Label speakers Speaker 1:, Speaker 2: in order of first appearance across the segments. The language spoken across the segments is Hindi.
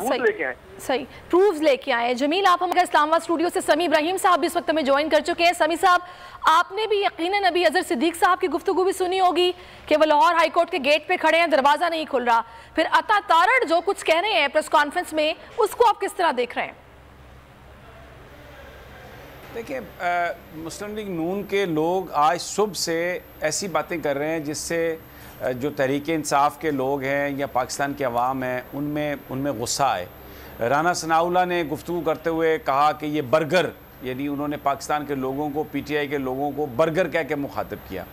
Speaker 1: सबूत लेके आए।
Speaker 2: सही प्रूफ्स लेके आए। जमील, आप हमारे इस्लामाबाद स्टूडियो से समी इब्राहिम साहब भी इस वक्त में ज्वाइन कर चुके हैं। समी साहब, आपने भी यकीनन अभी अजहर सिद्दीक साहब की गुफ्तगू भी सुनी होगी कि वो लाहौर हाई कोर्ट के गेट पे खड़े हैं, दरवाजा नहीं खुल रहा। फिर अता तारड़ जो कुछ कह रहे हैं प्रेस कॉन्फ्रेंस में, उसको आप किस तरह देख रहे हैं?
Speaker 3: देखिए, मुस्लिम लीग नून के लोग आज सुबह से ऐसी बातें कर रहे हैं जिससे जो तहरीक इंसाफ के लोग हैं या पाकिस्तान के अवाम हैं उनमें गुस्सा आए। राना सनाउल्लाह ने गुफ्तगू करते हुए कहा कि ये बर्गर, यानी उन्होंने पाकिस्तान के लोगों को, पीटीआई के लोगों को बर्गर कह के मुखातिब किया।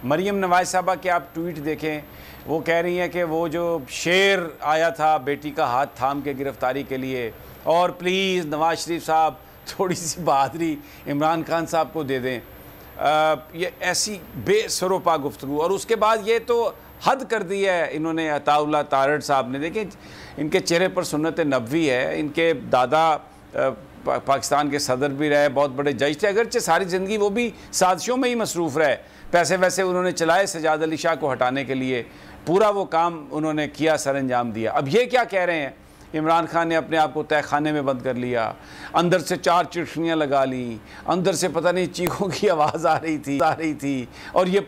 Speaker 3: मरियम नवाज साहबा के आप ट्वीट देखें, वो कह रही हैं कि वो जो शेर आया था बेटी का हाथ थाम के गिरफ्तारी के लिए, और प्लीज़ नवाज शरीफ साहब थोड़ी सी बहादुरी इमरान खान साहब को दे दें। ये ऐसी बेसरोपा गुफ्तगू, और उसके बाद ये तो हद कर दी है इन्होंने अताउल्लाह तारड़ साहब ने। देखें, इनके चेहरे पर सुन्नत नबवी है। इनके दादा पाकिस्तान के सदर भी रहे, बहुत बड़े जज थे, अगरचे सारी ज़िंदगी वो भी साजिशों में ही मसरूफ़ रहे। पैसे वैसे उन्होंने चलाए सजाद अली शाह को हटाने के लिए, पूरा वो काम उन्होंने किया, सर अंजाम दिया। अब ये क्या कह रहे हैं, इमरान खान ने अपने आप को तहखाने में बंद कर लिया, अंदर से 4 चिट्ठियाँ लगा ली, अंदर से पता नहीं चीखों की आवाज़ आ रही थी, और ये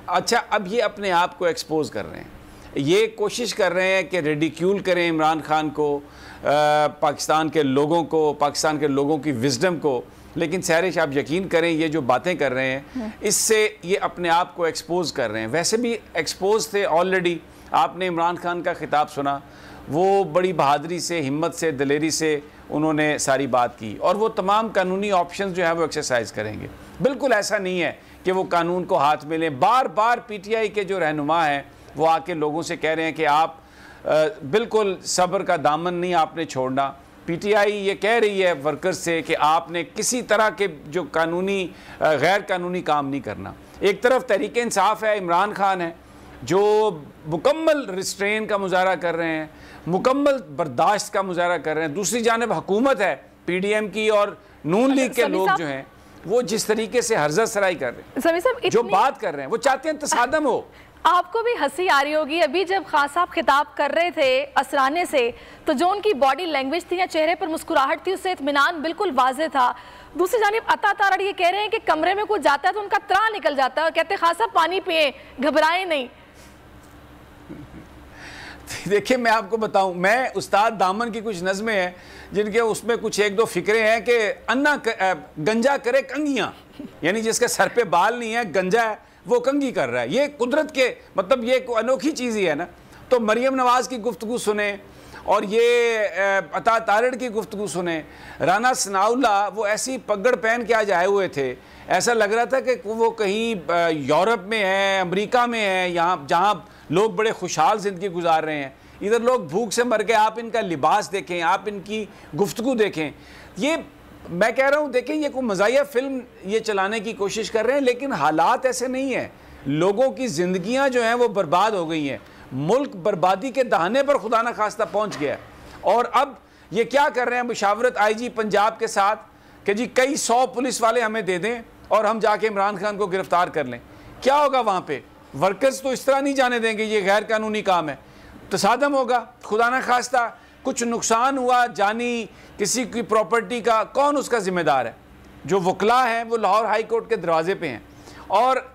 Speaker 3: अच्छा अब ये अपने आप को एक्सपोज कर रहे हैं। ये कोशिश कर रहे हैं कि रिडिक्यूल करें इमरान खान को, पाकिस्तान के लोगों को, पाकिस्तान के लोगों की विजडम को। लेकिन सहरिश, आप यकीन करें, ये जो बातें कर रहे हैं इससे ये अपने आप को एक्सपोज कर रहे हैं। वैसे भी एक्सपोज थे ऑलरेडी। आपने इमरान खान का खिताब सुना, वो बड़ी बहादुरी से, हिम्मत से, दिलेरी से उन्होंने सारी बात की, और वो तमाम कानूनी ऑप्शंस जो है वो एक्सरसाइज करेंगे। बिल्कुल ऐसा नहीं है कि वो कानून को हाथ में लें। बार बार पीटीआई के जो रहनुमा हैं वो आके लोगों से कह रहे हैं कि आप बिल्कुल सब्र का दामन नहीं आपने छोड़ना। पीटीआई ये कह रही है वर्कर्स से कि आपने किसी तरह के जो कानूनी गैर कानूनी काम नहीं करना। एक तरफ तहरीक इंसाफ है, इमरान खान है, जो मुकम्मल रिस्ट्रेन का मुजाहरा कर रहे हैं, मुकम्मल बर्दाश्त का मुजाहरा कर रहे हैं। दूसरी जानिब हुकूमत है पीडीएम की और नून लीग के लोग जो हैं वो जिस तरीके से हर्जत सराई कर रहे हैं, जो बात कर रहे हैं, वो चाहते हैं तसादम हो।
Speaker 2: आपको भी हंसी आ रही होगी, अभी जब खान साहब खिताब कर रहे थे असराने से, तो जो उनकी बॉडी लैंग्वेज थी या चेहरे पर मुस्कुराहट थी, उससे इत्मीनान बिल्कुल वाज़ेह था। दूसरी जानिब अता तारड़ ये कह रहे हैं कि कमरे में कोई जाता है तो उनका त्रा निकल जाता है और कहते हैं खान साहब पानी पिए, घबराएं नहीं।
Speaker 3: देखिए, मैं आपको बताऊं, मैं उस्ताद दामन की कुछ नज़में हैं जिनके उसमें कुछ 1-2 फिक्रे हैं कि अन्ना गंजा करे कंगियां, यानी जिसके सर पे बाल नहीं है, गंजा है, वो कंगी कर रहा है। ये कुदरत के मतलब ये अनोखी चीज़ ही है ना। तो मरियम नवाज की गुफ्तगू सुने और ये अता तारड़ की गुफ्तगू सुने। राना सनाउल्लाह वो ऐसी पगड़ पहन के आज आए हुए थे, ऐसा लग रहा था कि वो कहीं यूरोप में है, अमेरिका में है, यहाँ जहाँ लोग बड़े खुशहाल ज़िंदगी गुजार रहे हैं। इधर लोग भूख से मर गए। आप इनका लिबास देखें, आप इनकी गुफ्तगू देखें। ये मैं कह रहा हूँ, देखें, ये कोई मज़ाहिया फिल्म ये चलाने की कोशिश कर रहे हैं, लेकिन हालात ऐसे नहीं हैं। लोगों की ज़िंदगियाँ जो हैं वो बर्बाद हो गई हैं। मुल्क बर्बादी के दहाने पर खुदा न खास्ता पहुँच गया। और अब ये क्या कर रहे हैं मुशावरत आईजी पंजाब के साथ कि जी कई 100 पुलिस वाले हमें दे दें और हम जाके इमरान खान को गिरफ्तार कर लें। क्या होगा वहाँ पे? वर्कर्स तो इस तरह नहीं जाने देंगे, ये गैर कानूनी काम है, तसादम होगा। खुदा न खास्ता कुछ नुकसान हुआ जानी किसी की प्रॉपर्टी का, कौन उसका जिम्मेदार है? जो वकला हैं वो लाहौर हाई कोर्ट के दरवाजे पे हैं, और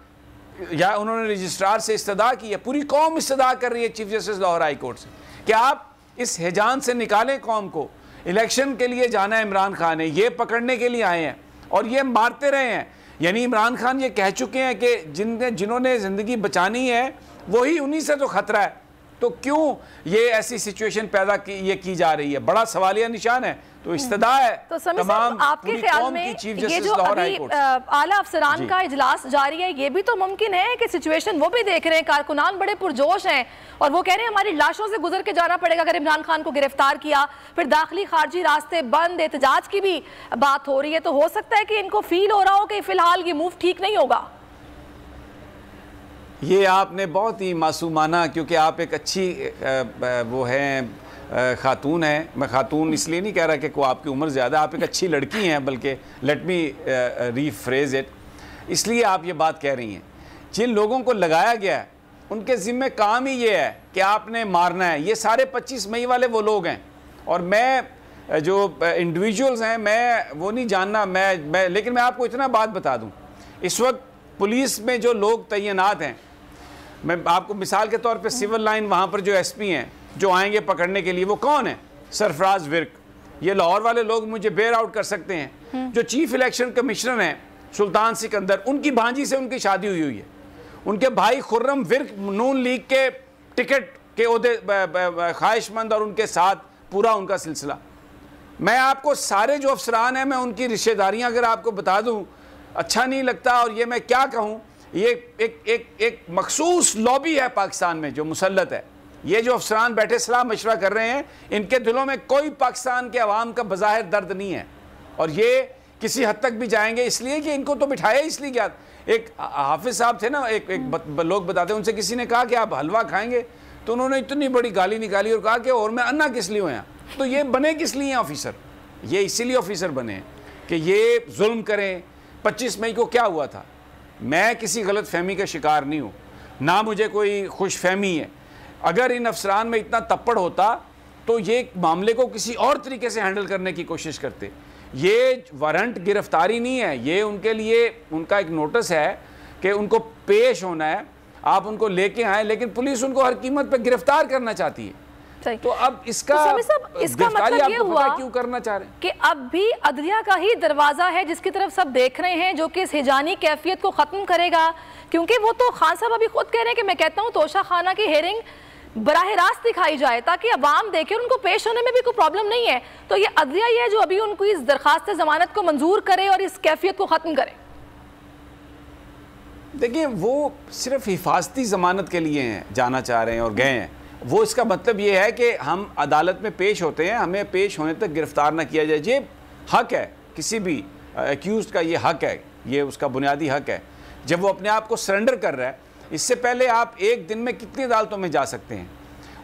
Speaker 3: या उन्होंने रजिस्ट्रार से इस्तदा की है, पूरी कौम इस्तदा कर रही है chief justice Lahore high court से कि आप इस हिजान से निकालें कौम को। इलेक्शन के लिए जाना है इमरान खान है, ये पकड़ने के लिए आए हैं और ये मारते रहे हैं। यानी इमरान खान ये कह चुके हैं कि जिन्होंने ज़िंदगी बचानी है वही, उन्हीं से तो खतरा है। तो क्यों ये ऐसी सिचुएशन पैदा की जा रही है? बड़ा सवालिया निशान है। तो इस्तदा है
Speaker 2: तो तमाम आपके ख्याल में ये जो अभी आला अफसरान का इजलास जारी है, ये भी तो मुमकिन है कि सिचुएशन वो भी देख रहे हैं, कारकुनान बड़े पुरजोश हैं और वो कह रहे हैं हमारी लाशों से गुजर के जाना पड़ेगा अगर इमरान खान को गिरफ्तार किया। फिर दाखिली खारजी रास्ते बंद, एहतजाज की भी बात हो रही है। तो हो सकता है कि इनको फील हो रहा हो कि फिलहाल ये मूव ठीक नहीं होगा।
Speaker 3: ये आपने बहुत ही मासूमाना, क्योंकि आप एक अच्छी वो हैं खातून है, मैं खातून इसलिए नहीं कह रहा कि कोई आपकी उम्र ज़्यादा, आप एक अच्छी लड़की हैं, बल्कि लेट मी रीफ्रेज इट, इसलिए आप ये बात कह रही हैं। जिन लोगों को लगाया गया है उनके ज़िम्मे काम ही ये है कि आपने मारना है। ये सारे 25 मई वाले वो लोग हैं, और मैं जो इंडिविजुअल्स हैं मैं वो नहीं जानना, लेकिन मैं आपको इतना बात बता दूं, इस वक्त पुलिस में जो लोग तैनात हैं, मैं आपको मिसाल के तौर पे सिविल लाइन वहाँ पर जो एसपी हैं जो आएंगे पकड़ने के लिए, वो कौन है? सरफराज विर्क। ये लाहौर वाले लोग मुझे बेयर आउट कर सकते हैं। जो चीफ इलेक्शन कमिश्नर हैं सुल्तान सिकंदर, उनकी भांजी से उनकी शादी हुई है। उनके भाई खुर्रम विर्क नून लीग के टिकट के ओहदे ख्वाहिशमंद, और उनके साथ पूरा उनका सिलसिला। मैं आपको सारे जो अफसरान हैं, मैं उनकी रिश्तेदारियां अगर आपको बता दूं, अच्छा नहीं लगता। और ये मैं क्या कहूं, ये एक मखसूस लॉबी है पाकिस्तान में जो मुसल्लत है। ये जो अफसरान बैठे सलाह मशवरा कर रहे हैं, इनके दिलों में कोई पाकिस्तान के अवाम का बज़ाहिर दर्द नहीं है, और ये किसी हद तक भी जाएंगे, इसलिए कि इनको तो बिठाया इसलिए क्या। एक हाफिज साहब थे ना, लोग बताते हैं, उनसे किसी ने कहा कि आप हलवा खाएंगे, तो उन्होंने इतनी बड़ी गाली निकाली और कहा कि और मैं अन्ना किस लिए हुआ। तो ये बने किस लिए ऑफिसर? ये इसीलिए ऑफिसर बने कि ये जुल्म करें। 25 मई को क्या हुआ था? मैं किसी गलत फहमी का शिकार नहीं हूँ, ना मुझे कोई खुश फहमी है। अगर इन अफसरान में इतना तप्पड़ होता तो ये मामले को किसी और तरीके से हैंडल करने की कोशिश करते। ये वारंट गिरफ्तारी नहीं है, ये उनके लिए उनका एक नोटिस है कि उनको पेश होना है, आप उनको लेके आए, लेकिन पुलिस उनको हर कीमत पे गिरफ्तार करना चाहती है। तो अब इसका
Speaker 2: मतलब ये हुआ
Speaker 3: क्यों करना चाह रहे हैं
Speaker 2: कि अब भी अदलिया का ही दरवाजा है जिसकी तरफ सब देख रहे हैं, जो कि इस हिजानी कैफियत को खत्म करेगा। क्योंकि वो तो खान साहब अभी खुद कह रहे हैं कि मैं कहता हूँ तोशा खाना की हेयरिंग बराह रास्त दिखाई जाए ताकि अवाम देखे और उनको पेश होने में भी कोई प्रॉब्लम नहीं है। तो ये अदलिया ही है जो अभी उनको इस दरखास्त जमानत को मंजूर करे और इस कैफियत को खत्म करे।
Speaker 3: देखिए, वो सिर्फ हिफाजती जमानत के लिए हैं, जाना चाह रहे हैं और गए हैं। वो इसका मतलब ये है कि हम अदालत में पेश होते हैं, हमें पेश होने तक गिरफ्तार ना किया जाए। ये हक है किसी भी एक्यूज का, ये हक है, ये उसका बुनियादी हक है। जब वो अपने आप को सरेंडर कर रहा है, इससे पहले आप एक दिन में कितनी अदालतों में जा सकते हैं,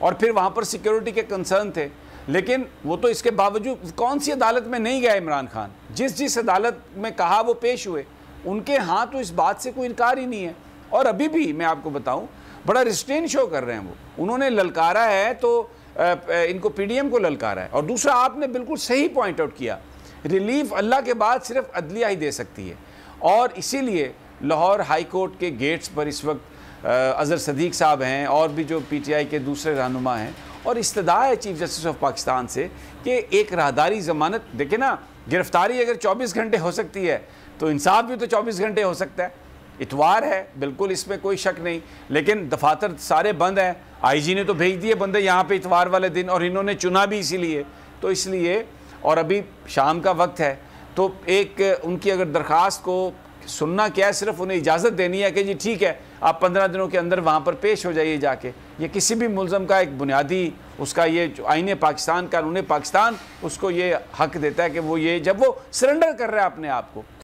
Speaker 3: और फिर वहाँ पर सिक्योरिटी के कंसर्न थे, लेकिन वो तो इसके बावजूद कौन सी अदालत में नहीं गया इमरान खान? जिस अदालत में कहा वो पेश हुए, उनके हाँ तो इस बात से कोई इनकार ही नहीं है। और अभी भी मैं आपको बताऊं, बड़ा रिस्ट्रेन शो कर रहे हैं वो। उन्होंने ललकारा है तो इनको पीडीएम को ललकारा है। और दूसरा, आपने बिल्कुल सही पॉइंट आउट किया, रिलीफ अल्लाह के बाद सिर्फ अदलिया ही दे सकती है। और इसीलिए लाहौर हाई कोर्ट के गेट्स पर इस वक्त अजहर सदीक साहब हैं और भी जो पीटीआई के दूसरे रहनुमा हैं, और इस्तदा है चीफ जस्टिस ऑफ पाकिस्तान से कि एक राहदारी ज़मानत। देखे ना, गिरफ्तारी अगर 24 घंटे हो सकती है तो इंसाफ भी तो 24 घंटे हो सकता है। इतवार है, बिल्कुल इसमें कोई शक नहीं, लेकिन दफातर सारे बंद हैं। आईजी ने तो भेज दिए बंदे यहाँ पे इतवार वाले दिन, और इन्होंने चुना भी इसीलिए। तो इसलिए, और अभी शाम का वक्त है, तो एक उनकी अगर दरख्वास्त को सुनना क्या है, सिर्फ उन्हें इजाज़त देनी है कि जी ठीक है, आप 15 दिनों के अंदर वहाँ पर पेश हो जाइए जाके। ये किसी भी मुल्ज़म का एक बुनियादी उसका ये जो आईने पाकिस्तान, कानून पाकिस्तान उसको ये हक देता है कि वो ये जब वो सरेंडर कर रहा है अपने आप को,